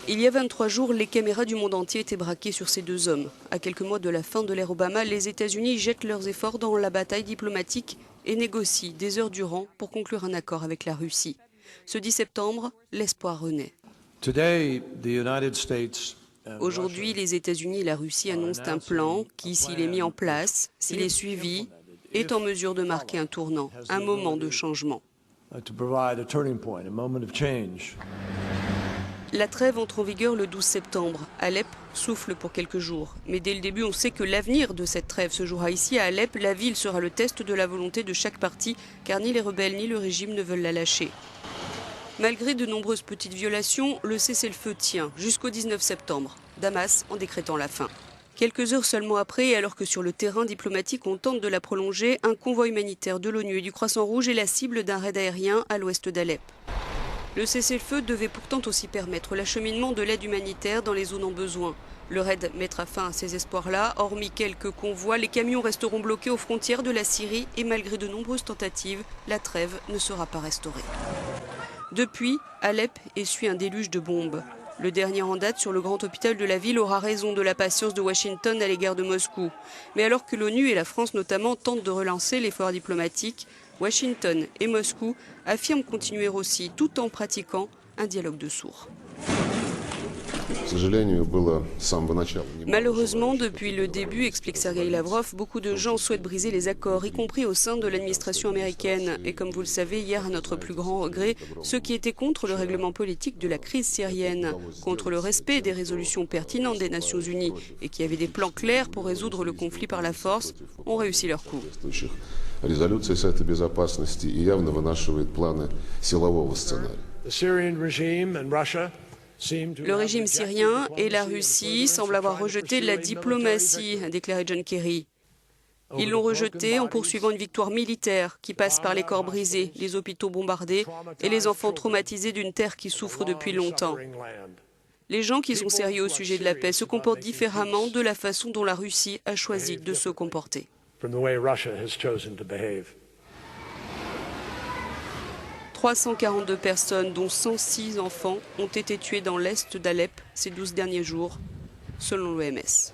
Il y a 23 jours, les caméras du monde entier étaient braquées sur ces deux hommes. À quelques mois de la fin de l'ère Obama, les États-Unis jettent leurs efforts dans la bataille diplomatique et négocient des heures durant pour conclure un accord avec la Russie. Ce 10 septembre, l'espoir renaît. Aujourd'hui, les États-Unis et la Russie annoncent un plan qui, s'il est mis en place, s'il est suivi, est en mesure de marquer un tournant, un moment de changement. La trêve entre en vigueur le 12 septembre. Alep souffle pour quelques jours. Mais dès le début, on sait que l'avenir de cette trêve se jouera ici à Alep. La ville sera le test de la volonté de chaque parti, car ni les rebelles ni le régime ne veulent la lâcher. Malgré de nombreuses petites violations, le cessez-le-feu tient jusqu'au 19 septembre, Damas en décrétant la fin. Quelques heures seulement après, alors que sur le terrain diplomatique on tente de la prolonger, un convoi humanitaire de l'ONU et du Croissant-Rouge est la cible d'un raid aérien à l'ouest d'Alep. Le cessez-le-feu devait pourtant aussi permettre l'acheminement de l'aide humanitaire dans les zones en besoin. Le raid mettra fin à ces espoirs-là. Hormis quelques convois, les camions resteront bloqués aux frontières de la Syrie et malgré de nombreuses tentatives, la trêve ne sera pas restaurée. Depuis, Alep essuie un déluge de bombes. Le dernier en date sur le grand hôpital de la ville aura raison de la patience de Washington à l'égard de Moscou. Mais alors que l'ONU et la France notamment tentent de relancer l'effort diplomatique, Washington et Moscou affirment continuer aussi tout en pratiquant un dialogue de sourds. Malheureusement, depuis le début, explique Sergueï Lavrov, beaucoup de gens souhaitent briser les accords, y compris au sein de l'administration américaine. Et comme vous le savez, hier, à notre plus grand regret, ceux qui étaient contre le règlement politique de la crise syrienne, contre le respect des résolutions pertinentes des Nations Unies et qui avaient des plans clairs pour résoudre le conflit par la force, ont réussi leur coup. Le régime syrien et la Russie semblent avoir rejeté la diplomatie, a déclaré John Kerry. Ils l'ont rejetée en poursuivant une victoire militaire qui passe par les corps brisés, les hôpitaux bombardés et les enfants traumatisés d'une terre qui souffre depuis longtemps. Les gens qui sont sérieux au sujet de la paix se comportent différemment de la façon dont la Russie a choisi de se comporter. 342 personnes, dont 106 enfants, ont été tuées dans l'est d'Alep ces 12 derniers jours, selon l'OMS.